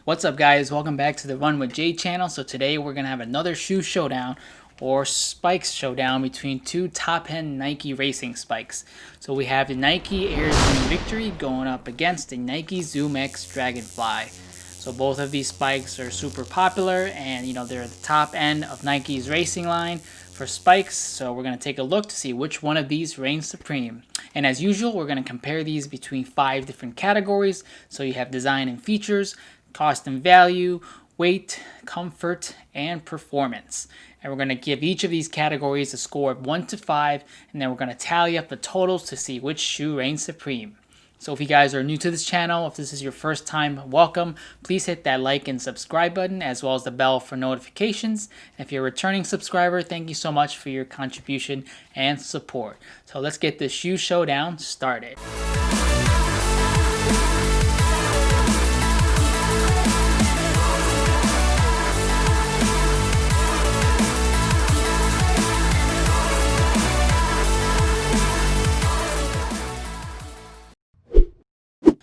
What's up, guys? Welcome back to the Run with Jay channel. So today we're gonna have another shoe showdown or spikes showdown between two top-end Nike racing spikes. So we have the Nike Air Zoom Victory going up against the Nike ZoomX Dragonfly. So both of these spikes are super popular, and they're the top end of Nike's racing line for spikes. So we're going to take a look to see which one of these reigns supreme. And as usual, we're going to compare these between 5 different categories. So you have design and features, cost and value, weight, comfort, and performance. And we're going to give each of these categories a score of 1 to 5, and then we're going to tally up the totals to see which shoe reigns supreme. So if you guys are new to this channel, if this is your first time, welcome. Please hit that like and subscribe button as well as the bell for notifications. And if you're a returning subscriber, thank you so much for your contribution and support. So let's get this shoe showdown started.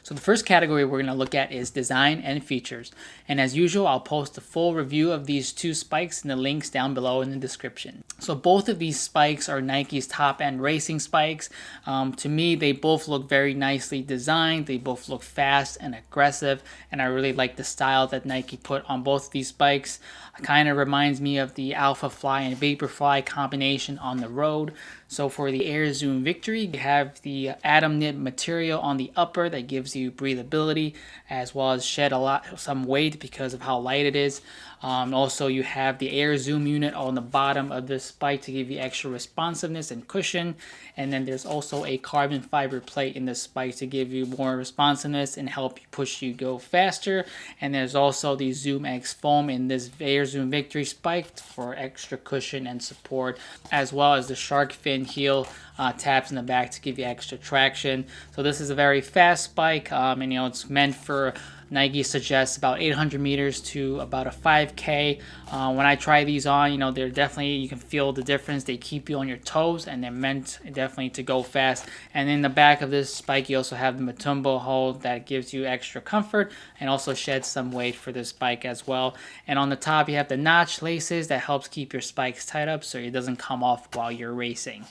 So the first category we're going to look at is design and features. And as usual, I'll post a full review of these two spikes in the links down below in the description. So both of these spikes are Nike's top-end racing spikes. To me, they both look very nicely designed. They both look fast and aggressive. And I really like the style that Nike put on both of these spikes. It kind of reminds me of the Alpha Fly and Vaporfly combination on the road. So for the Air Zoom Victory, you have the Atom Knit material on the upper that gives you breathability, as well as shed some weight because of how light it is. Also, you have the Air Zoom unit on the bottom of this spike to give you extra responsiveness and cushion. And then there's also a carbon fiber plate in this spike to give you more responsiveness and help you push you go faster. And there's also the ZoomX foam in this Air Zoom Victory spike for extra cushion and support, as well as the shark fin heel tabs in the back to give you extra traction. So this is a very fast spike, and it's meant for, Nike suggests, about 800 meters to about a 5K. When I try these on, they're definitely, you can feel the difference. They keep you on your toes, and they're meant definitely to go fast. And in the back of this spike, you also have the Matumbo hole that gives you extra comfort and also sheds some weight for this spike as well. And on the top, you have the notch laces that helps keep your spikes tied up so it doesn't come off while you're racing.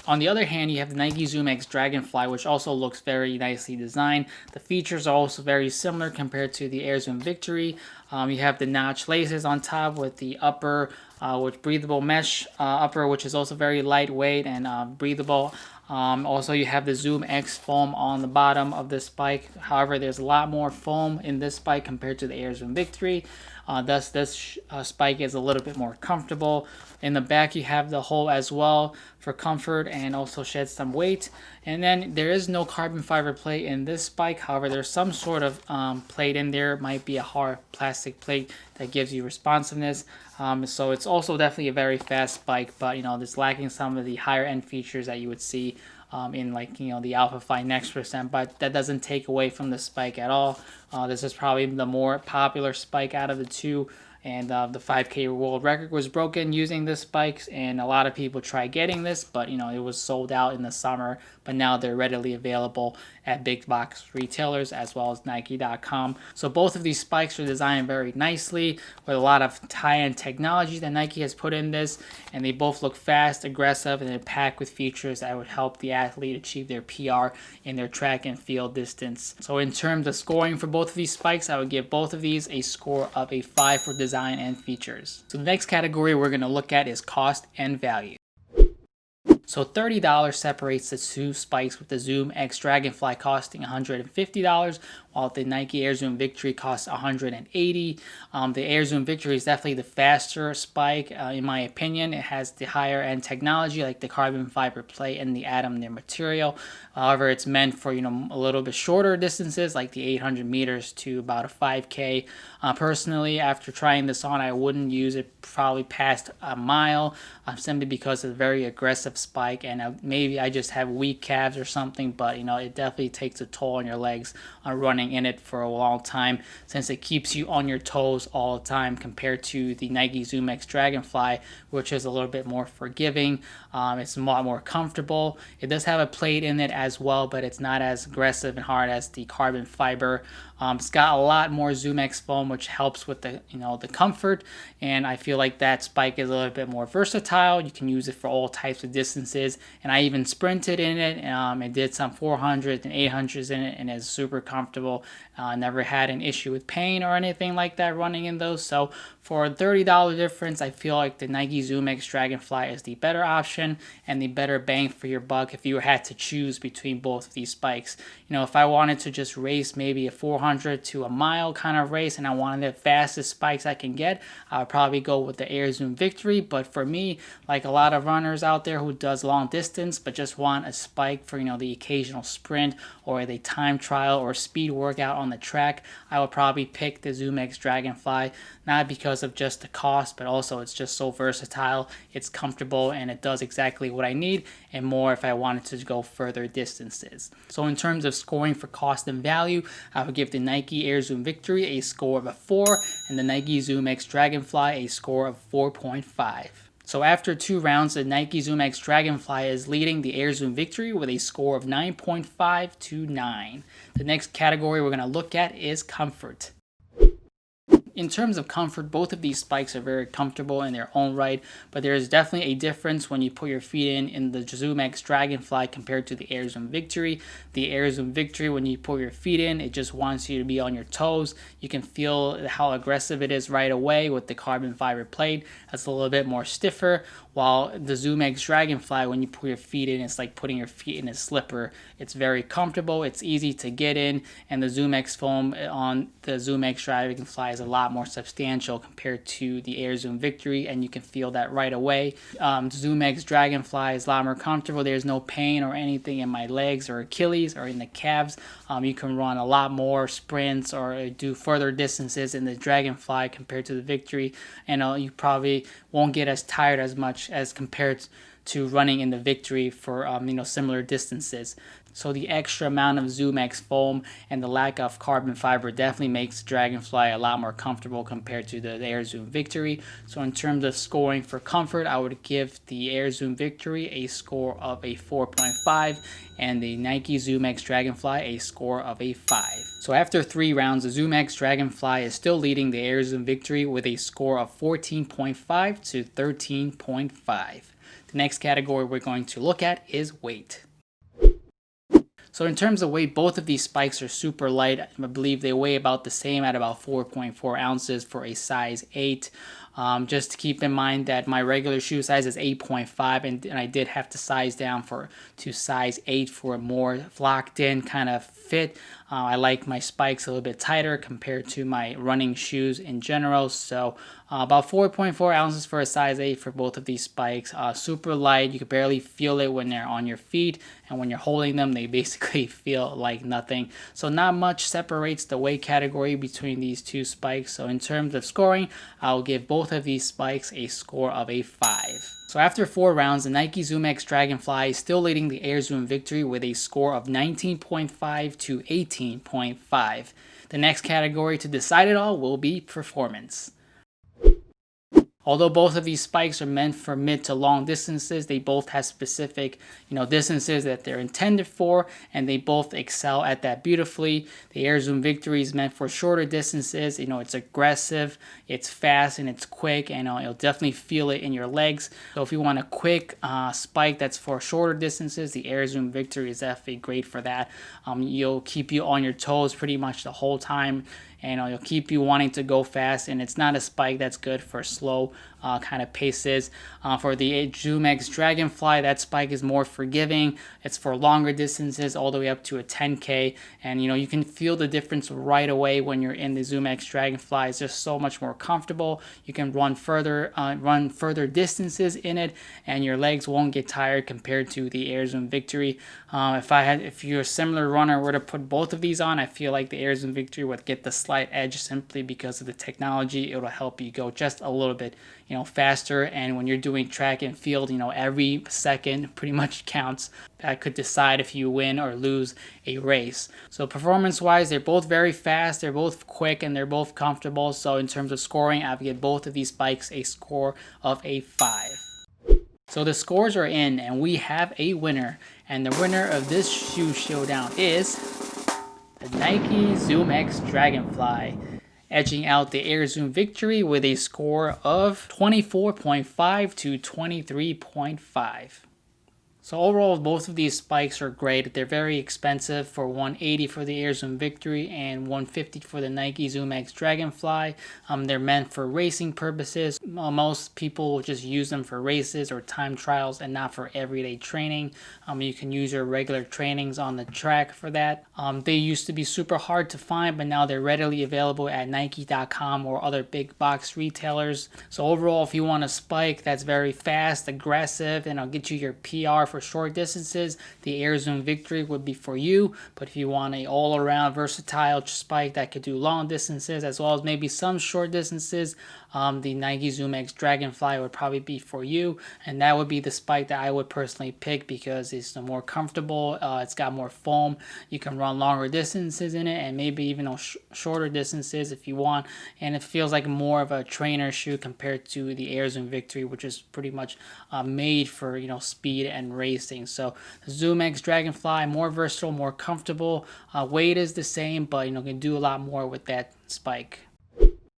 On the other hand, you have the Nike ZoomX Dragonfly, which also looks very nicely designed. The features are also very similar compared to the Air Zoom Victory. You have the notch laces on top with the upper, with breathable mesh upper, which is also very lightweight and breathable. Also, you have the ZoomX foam on the bottom of this spike. However, there's a lot more foam in this spike compared to the Air Zoom Victory. Thus, this spike is a little bit more comfortable. In the back, you have the hole as well for comfort and also sheds some weight. And then there is no carbon fiber plate in this spike. However, there's some sort of plate in there. It might be a hard plastic plate that gives you responsiveness. So it's also definitely a very fast spike, but it's lacking some of the higher end features that you would see in the Alpha Fly Next Percent, but that doesn't take away from the spike at all. This is probably the more popular spike out of the two, and the 5K world record was broken using this spikes, and a lot of people tried getting this, but it was sold out in the summer. But now they're readily available at big box retailers as well as Nike.com. So both of these spikes are designed very nicely with a lot of high-end technology that Nike has put in this, and they both look fast, aggressive, and they're packed with features that would help the athlete achieve their PR in their track and field distance. So in terms of scoring for both of these spikes, I would give both of these a score of a 5 for design and features. So the next category we're going to look at is cost and value. So $30 separates the two spikes, with the ZoomX Dragonfly costing $150, while the Nike Air Zoom Victory costs $180. The Air Zoom Victory is definitely the faster spike, in my opinion. It has the higher end technology like the carbon fiber plate and the Atom Knit material. However, it's meant for a little bit shorter distances, like the 800 meters to about a 5K. Personally, after trying this on, I wouldn't use it probably past a mile, simply because it's a very aggressive spike, and maybe I just have weak calves or something. But it definitely takes a toll on your legs on running in it for a long time, since it keeps you on your toes all the time compared to the Nike ZoomX Dragonfly, which is a little bit more forgiving. It's a lot more comfortable. It does have a plate in it as well, but it's not as aggressive and hard as the carbon fiber. It's got a lot more ZoomX foam, which helps with the the comfort, and I feel like that spike is a little bit more versatile. You can use it for all types of distances, and I even sprinted in it. It did some 400s and 800s in it, and it's super comfortable. Never had an issue with pain or anything like that running in those. So for a $30 difference, I feel like the Nike ZoomX Dragonfly is the better option and the better bang for your buck if you had to choose between both of these spikes. If I wanted to just race maybe a 400 to a mile kind of race and I wanted the fastest spikes I can get, I would probably go with the Air Zoom Victory. But for me, like a lot of runners out there who does long distance but just want a spike for the occasional sprint or the time trial or speed workout on the track, I would probably pick the ZoomX Dragonfly, not because of just the cost, but also it's just so versatile, it's comfortable, and it does exactly what I need and more if I wanted to go further distances. So in terms of scoring for cost and value, I would give the Nike Air Zoom Victory a score of a 4 and the Nike ZoomX Dragonfly a score of 4.5. So after 2 rounds, the Nike ZoomX Dragonfly is leading the Air Zoom Victory with a score of 9.5 to 9. The next category we're going to look at is comfort. In terms of comfort, both of these spikes are very comfortable in their own right, but there is definitely a difference when you put your feet in the ZoomX Dragonfly compared to the Air Zoom Victory. The Air Zoom Victory, when you put your feet in, it just wants you to be on your toes. You can feel how aggressive it is right away with the carbon fiber plate. That's a little bit more stiffer, while the ZoomX Dragonfly, when you put your feet in, it's like putting your feet in a slipper. It's very comfortable, it's easy to get in, and the ZoomX foam on the ZoomX Dragonfly is a lot more substantial compared to the Air Zoom Victory, and you can feel that right away. ZoomX Dragonfly is a lot more comfortable. There's no pain or anything in my legs or Achilles or in the calves. You can run a lot more sprints or do further distances in the Dragonfly compared to the Victory, and you probably won't get as tired as much as compared to running in the Victory for similar distances. So the extra amount of ZoomX foam and the lack of carbon fiber definitely makes the Dragonfly a lot more comfortable compared to the Air Zoom Victory. So in terms of scoring for comfort, I would give the Air Zoom Victory a score of a 4.5 and the Nike ZoomX Dragonfly a score of a 5. So after 3 rounds, the ZoomX Dragonfly is still leading the Air Zoom Victory with a score of 14.5 to 13.5. The next category we're going to look at is weight. So in terms of weight, both of these spikes are super light. I believe they weigh about the same at about 4.4 ounces for a size 8. Just to keep in mind that my regular shoe size is 8.5 and I did have to size down to size 8 for a more locked in kind of fit. I like my spikes a little bit tighter compared to my running shoes in general. So about 4.4 ounces for a size 8 for both of these spikes. Super light. You can barely feel it when they're on your feet, and when you're holding them, they basically feel like nothing. So not much separates the weight category between these two spikes. So in terms of scoring, I'll give both of these spikes a score of a 5. So after 4 rounds, the Nike ZoomX Dragonfly is still leading the Air Zoom Victory with a score of 19.5 to 18.5. The next category to decide it all will be performance. Although both of these spikes are meant for mid to long distances, they both have specific, distances that they're intended for, and they both excel at that beautifully. The Air Zoom Victory is meant for shorter distances. It's aggressive, it's fast, and it's quick, and you'll definitely feel it in your legs. So if you want a quick spike that's for shorter distances, the Air Zoom Victory is definitely great for that. You'll keep you on your toes pretty much the whole time, and it'll keep you wanting to go fast, and it's not a spike that's good for slow kind of paces. For the ZoomX Dragonfly, that spike is more forgiving. It's for longer distances, all the way up to a 10K, and you can feel the difference right away when you're in the ZoomX Dragonfly. It's just so much more comfortable. You can run further distances in it, and your legs won't get tired compared to the Air Zoom Victory. If you're a similar runner were to put both of these on, I feel like the Air Zoom Victory would get the slight edge simply because of the technology. It'll help you go just a little bit faster, and when you're doing track and field, every second pretty much counts. That could decide if you win or lose a race. So performance wise, they're both very fast, they're both quick, and they're both comfortable. So in terms of scoring, I would give both of these bikes a score of a 5. So the scores are in and we have a winner. And the winner of this shoe showdown is the Nike ZoomX Dragonfly, edging out the Air Zoom Victory with a score of 24.5 to 23.5. So overall, both of these spikes are great. They're very expensive, for $180 for the Air Zoom Victory and $150 for the Nike ZoomX Dragonfly. They're meant for racing purposes. Most people will just use them for races or time trials and not for everyday training. You can use your regular trainings on the track for that. They used to be super hard to find, but now they're readily available at Nike.com or other big box retailers. So overall, if you want a spike that's very fast, aggressive, and it'll get you your PR for short distances, the Air Zoom Victory would be for you. But if you want a all-around versatile spike that could do long distances as well as maybe some short distances, the Nike ZoomX Dragonfly would probably be for you, and that would be the spike that I would personally pick because it's more comfortable. It's got more foam. You can run longer distances in it and maybe even shorter distances if you want, and it feels like more of a trainer shoe compared to the Air Zoom Victory, which is pretty much made for speed and racing. So the ZoomX Dragonfly, more versatile, more comfortable. Weight is the same, but can do a lot more with that spike.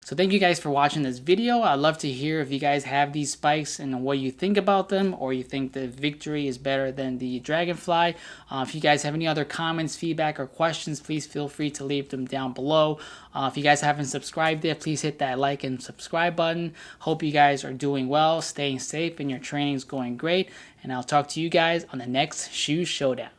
So thank you guys for watching this video. I'd love to hear if you guys have these spikes and what you think about them, or you think the Victory is better than the Dragonfly. If you guys have any other comments, feedback, or questions, please feel free to leave them down below. If you guys haven't subscribed yet, please hit that like and subscribe button. Hope you guys are doing well, staying safe, and your training's going great. And I'll talk to you guys on the next Shoe Showdown.